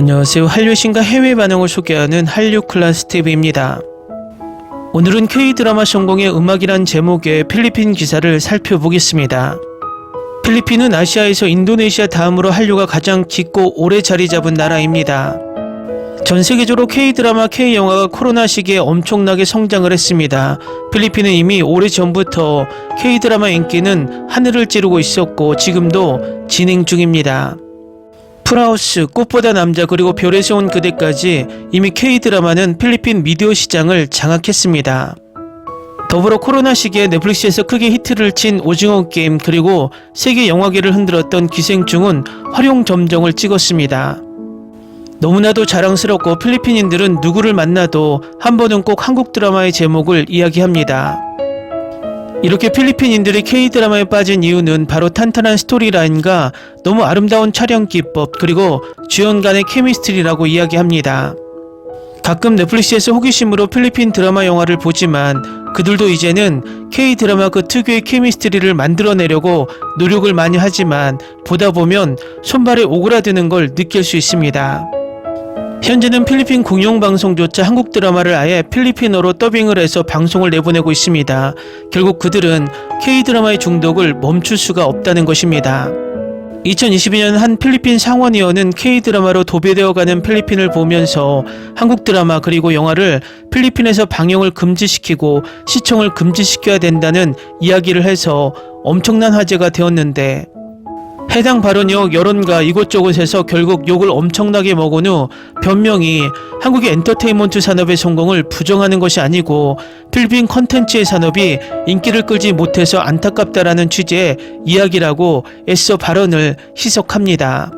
안녕하세요. 한류 신과 해외 반응을 소개하는 한류 클래스 TV입니다. 오늘은 K-드라마 성공의 음악이란 제목의 필리핀 기사를 살펴보겠습니다. 필리핀은 아시아에서 인도네시아 다음으로 한류가 가장 깊고 오래 자리 잡은 나라입니다. 전 세계적으로 K-드라마, K-영화가 코로나 시기에 엄청나게 성장을 했습니다. 필리핀은 이미 오래전부터 K-드라마 인기는 하늘을 찌르고 있었고 지금도 진행 중입니다. 풀하우스, 꽃보다 남자, 그리고 별에서 온 그대까지 이미 K-드라마는 필리핀 미디어 시장을 장악했습니다. 더불어 코로나 시기에 넷플릭스에서 크게 히트를 친 오징어 게임, 그리고 세계 영화계를 흔들었던 기생충은 활용 점정을 찍었습니다. 너무나도 자랑스럽고 필리핀인들은 누구를 만나도 한 번은 꼭 한국 드라마의 제목을 이야기합니다. 이렇게 필리핀인들이 K-드라마에 빠진 이유는 바로 탄탄한 스토리라인과 너무 아름다운 촬영 기법, 그리고 주연 간의 케미스트리라고 이야기합니다. 가끔 넷플릭스에서 호기심으로 필리핀 드라마 영화를 보지만 그들도 이제는 K-드라마 그 특유의 케미스트리를 만들어내려고 노력을 많이 하지만 보다 보면 손발에 오그라드는 걸 느낄 수 있습니다. 현재는 필리핀 공영방송조차 한국 드라마를 아예 필리핀어로 더빙을 해서 방송을 내보내고 있습니다. 결국 그들은 K-드라마의 중독을 멈출 수가 없다는 것입니다. 2022년 한 필리핀 상원의원은 K-드라마로 도배되어가는 필리핀을 보면서 한국 드라마 그리고 영화를 필리핀에서 방영을 금지시키고 시청을 금지시켜야 된다는 이야기를 해서 엄청난 화제가 되었는데, 해당 발언이 여론과 이곳저곳에서 결국 욕을 엄청나게 먹은 후 변명이 한국의 엔터테인먼트 산업의 성공을 부정하는 것이 아니고 필리핀 컨텐츠의 산업이 인기를 끌지 못해서 안타깝다라는 취지의 이야기라고 애써 발언을 희석합니다.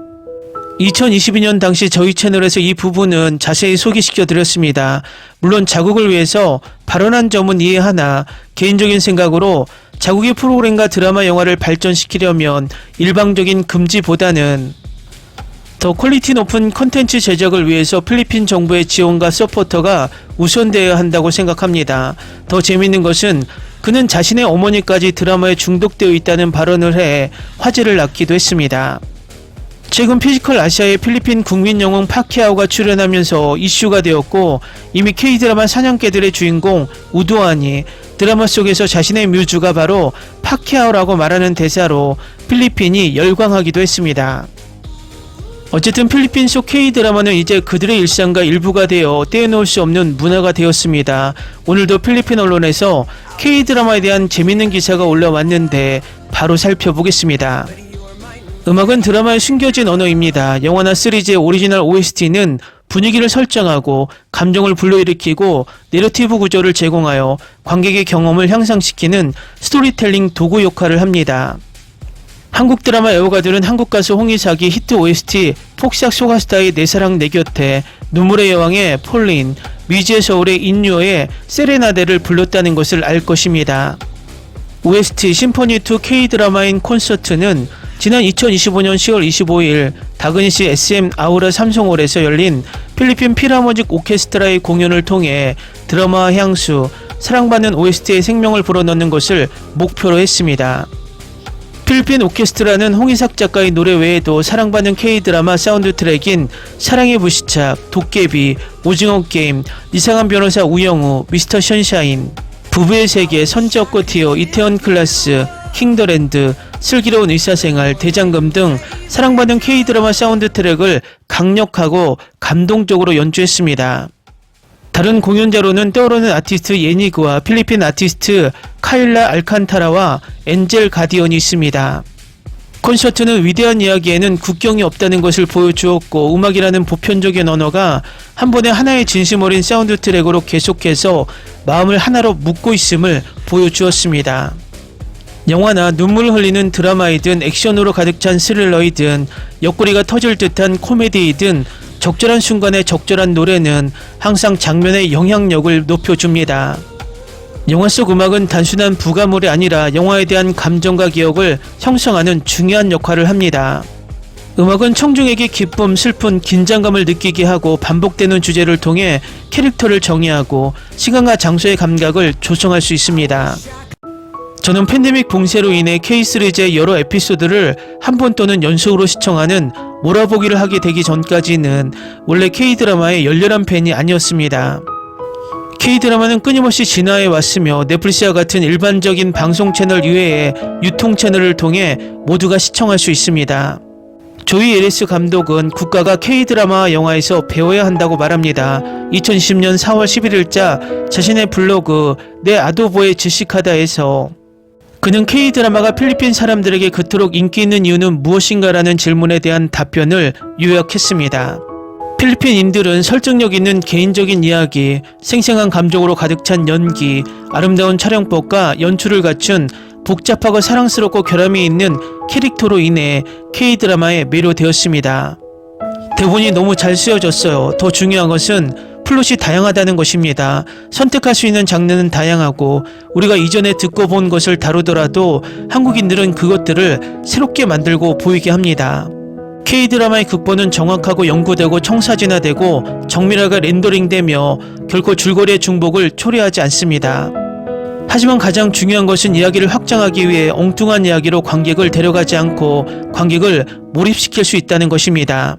2022년 당시 저희 채널에서 이 부분은 자세히 소개시켜 드렸습니다. 물론 자국을 위해서 발언한 점은 이해하나 개인적인 생각으로 자국의 프로그램과 드라마 영화를 발전시키려면 일방적인 금지보다는 더 퀄리티 높은 컨텐츠 제작을 위해서 필리핀 정부의 지원과 서포터가 우선되어야 한다고 생각합니다. 더 재밌는 것은 그는 자신의 어머니까지 드라마에 중독되어 있다는 발언을 해 화제를 낳기도 했습니다. 최근 피지컬 아시아의 필리핀 국민 영웅 파키아오가 출연하면서 이슈가 되었고, 이미 K-드라마 사냥개들의 주인공 우도안이 드라마 속에서 자신의 뮤즈가 바로 파키아오라고 말하는 대사로 필리핀이 열광하기도 했습니다. 어쨌든 필리핀 속 K-드라마는 이제 그들의 일상과 일부가 되어 떼어놓을 수 없는 문화가 되었습니다. 오늘도 필리핀 언론에서 K-드라마에 대한 재밌는 기사가 올라왔는데 바로 살펴보겠습니다. 음악은 드라마에 숨겨진 언어입니다. 영화나 시리즈의 오리지널 OST는 분위기를 설정하고 감정을 불러일으키고 내러티브 구조를 제공하여 관객의 경험을 향상시키는 스토리텔링 도구 역할을 합니다. 한국 드라마 애호가들은 한국 가수 홍이삭이 히트 OST 폭삭 소가스타의 내 사랑 내 곁에, 눈물의 여왕의 폴린, 미지의 서울의 인유어의 세레나데를 불렀다는 것을 알 것입니다. OST 심포니2 K-드라마인 콘서트는 지난 2025년 10월 25일 다그니시 SM 아우라 삼성홀에서 열린 필리핀 필하모닉 오케스트라의 공연을 통해 드라마와 향수, 사랑받는 OST의 생명을 불어넣는 것을 목표로 했습니다. 필리핀 오케스트라는 홍이삭 작가의 노래 외에도 사랑받는 K-드라마 사운드 트랙인 사랑의 불시착, 도깨비, 오징어 게임, 이상한 변호사 우영우, 미스터 션샤인, 부부의 세계, 선지없고 티어, 이태원 클라스, 킹더랜드, 슬기로운 의사생활, 대장금 등 사랑받는 K-드라마 사운드 트랙을 강력하고 감동적으로 연주했습니다. 다른 공연자로는 떠오르는 아티스트 예니그와 필리핀 아티스트 카일라 알칸타라와 엔젤 가디언이 있습니다. 콘서트는 위대한 이야기에는 국경이 없다는 것을 보여주었고, 음악이라는 보편적인 언어가 한 번에 하나의 진심 어린 사운드 트랙으로 계속해서 마음을 하나로 묶고 있음을 보여주었습니다. 영화나 눈물을 흘리는 드라마이든 액션으로 가득 찬 스릴러이든 옆구리가 터질 듯한 코미디이든 적절한 순간에 적절한 노래는 항상 장면의 영향력을 높여줍니다. 영화 속 음악은 단순한 부가물이 아니라 영화에 대한 감정과 기억을 형성하는 중요한 역할을 합니다. 음악은 청중에게 기쁨, 슬픔, 긴장감을 느끼게 하고 반복되는 주제를 통해 캐릭터를 정의하고 시간과 장소의 감각을 조성할 수 있습니다. 저는 팬데믹 봉쇄로 인해 K 시리즈의 여러 에피소드를 한 번 또는 연속으로 시청하는 몰아보기를 하게 되기 전까지는 원래 K-드라마의 열렬한 팬이 아니었습니다. K-드라마는 끊임없이 진화해 왔으며 넷플릭스와 같은 일반적인 방송 채널 이외에 유통 채널을 통해 모두가 시청할 수 있습니다. 조이 에리스 감독은 국가가 K-드라마와 영화에서 배워야 한다고 말합니다. 2020년 4월 11일자 자신의 블로그 내 아도보에 질식하다에서 그는 K-드라마가 필리핀 사람들에게 그토록 인기 있는 이유는 무엇인가라는 질문에 대한 답변을 요약했습니다. 필리핀인들은 설득력 있는 개인적인 이야기, 생생한 감정으로 가득 찬 연기, 아름다운 촬영법과 연출을 갖춘 복잡하고 사랑스럽고 결함이 있는 캐릭터로 인해 K-드라마에 매료되었습니다. 대본이 너무 잘 쓰여졌어요. 더 중요한 것은 플롯이 다양하다는 것입니다. 선택할 수 있는 장르는 다양하고 우리가 이전에 듣고 본 것을 다루더라도 한국인들은 그것들을 새롭게 만들고 보이게 합니다. K-드라마의 극본은 정확하고 연구되고 청사진화되고 정밀하게 렌더링되며 결코 줄거리의 중복을 초래하지 않습니다. 하지만 가장 중요한 것은 이야기를 확장하기 위해 엉뚱한 이야기로 관객을 데려가지 않고 관객을 몰입시킬 수 있다는 것입니다.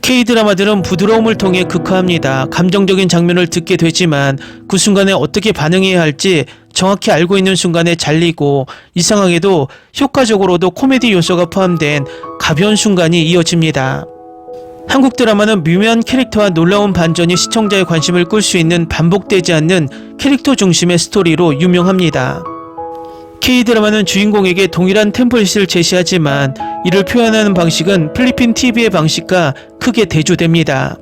K-드라마들은 부드러움을 통해 극화합니다. 감정적인 장면을 듣게 되지만 그 순간에 어떻게 반응해야 할지 정확히 알고 있는 순간에 잘리고 이상하게도 효과적으로도 코미디 요소가 포함된 가벼운 순간이 이어집니다. 한국 드라마는 미묘한 캐릭터와 놀라운 반전이 시청자의 관심을 끌 수 있는 반복되지 않는 캐릭터 중심의 스토리로 유명합니다. K-드라마는 주인공에게 동일한 템플릿을 제시하지만 이를 표현하는 방식은 필리핀 TV의 방식과 크게 대조됩니다.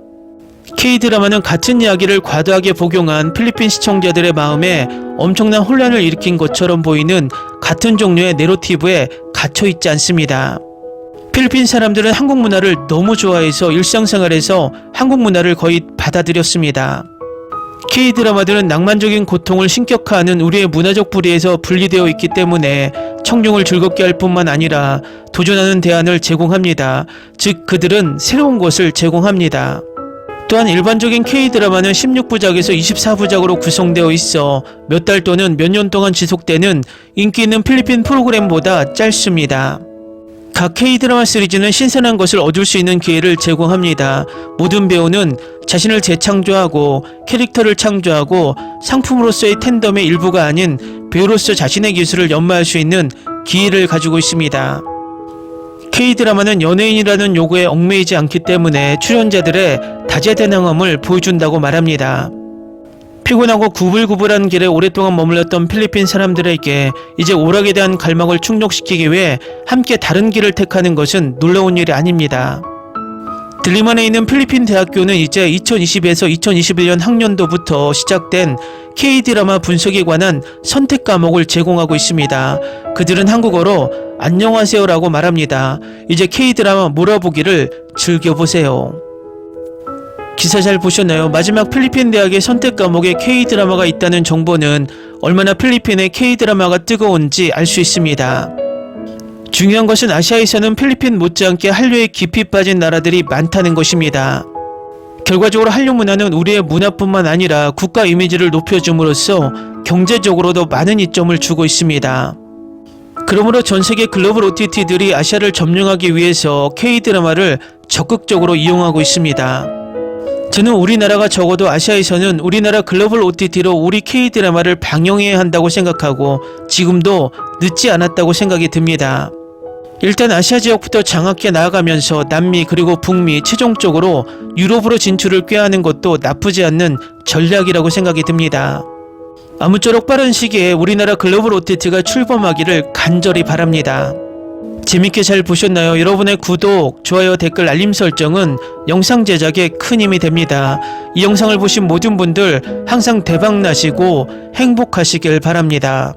K-드라마는 같은 이야기를 과도하게 복용한 필리핀 시청자들의 마음에 엄청난 혼란을 일으킨 것처럼 보이는 같은 종류의 내러티브에 갇혀있지 않습니다. 필리핀 사람들은 한국 문화를 너무 좋아해서 일상생활에서 한국 문화를 거의 받아들였습니다. K-드라마들은 낭만적인 고통을 신격화하는 우리의 문화적 뿌리에서 분리되어 있기 때문에 청중을 즐겁게 할 뿐만 아니라 도전하는 대안을 제공합니다. 즉 그들은 새로운 것을 제공합니다. 또한 일반적인 K-드라마는 16부작에서 24부작으로 구성되어 있어 몇 달 또는 몇 년 동안 지속되는 인기 있는 필리핀 프로그램보다 짧습니다. 각 K-드라마 시리즈는 신선한 것을 얻을 수 있는 기회를 제공합니다. 모든 배우는 자신을 재창조하고 캐릭터를 창조하고 상품으로서의 텐덤의 일부가 아닌 배우로서 자신의 기술을 연마할 수 있는 기회를 가지고 있습니다. K-드라마는 연예인이라는 요구에 얽매이지 않기 때문에 출연자들의 다재다능함을 보여준다고 말합니다. 피곤하고 구불구불한 길에 오랫동안 머물렀던 필리핀 사람들에게 이제 오락에 대한 갈망을 충족시키기 위해 함께 다른 길을 택하는 것은 놀라운 일이 아닙니다. 들리만에 있는 필리핀 대학교는 이제 2020에서 2021년 학년도부터 시작된 K-드라마 분석에 관한 선택 과목을 제공하고 있습니다. 그들은 한국어로 안녕하세요라고 말합니다. 이제 K-드라마 몰아보기를 즐겨보세요. 기사 잘 보셨나요? 마지막 필리핀 대학의 선택 과목에 K-드라마가 있다는 정보는 얼마나 필리핀의 K-드라마가 뜨거운지 알 수 있습니다. 중요한 것은 아시아에서는 필리핀 못지않게 한류에 깊이 빠진 나라들이 많다는 것입니다. 결과적으로 한류 문화는 우리의 문화뿐만 아니라 국가 이미지를 높여줌으로써 경제적으로도 많은 이점을 주고 있습니다. 그러므로 전세계 글로벌 OTT들이 아시아를 점령하기 위해서 K-드라마를 적극적으로 이용하고 있습니다. 저는 우리나라가 적어도 아시아에서는 우리나라 글로벌 OTT로 우리 K-드라마를 방영해야 한다고 생각하고 지금도 늦지 않았다고 생각이 듭니다. 일단 아시아 지역부터 장악해 나아가면서 남미 그리고 북미 최종적으로 유럽으로 진출을 꾀하는 것도 나쁘지 않는 전략이라고 생각이 듭니다. 아무쪼록 빠른 시기에 우리나라 글로벌 OTT가 출범하기를 간절히 바랍니다. 재밌게 잘 보셨나요? 여러분의 구독, 좋아요, 댓글, 알림 설정은 영상 제작에 큰 힘이 됩니다. 이 영상을 보신 모든 분들 항상 대박나시고 행복하시길 바랍니다.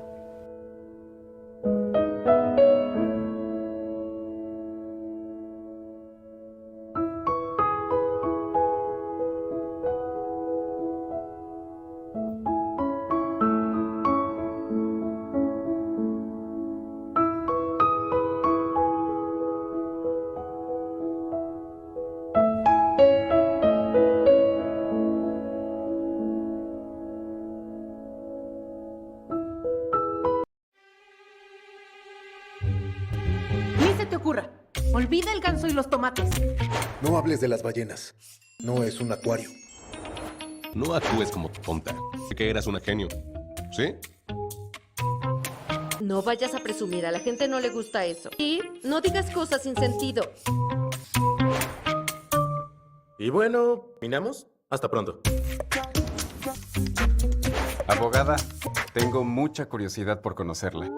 ocurra. Olvida el ganso y los tomates. No hables de las ballenas. No es un acuario. No actúes como tonta. Sé que eras una genio. ¿Sí? No vayas a presumir, a la gente no le gusta eso. Y no digas cosas sin sentido. Y bueno, ¿minamos? Hasta pronto. Abogada, tengo mucha curiosidad por conocerla.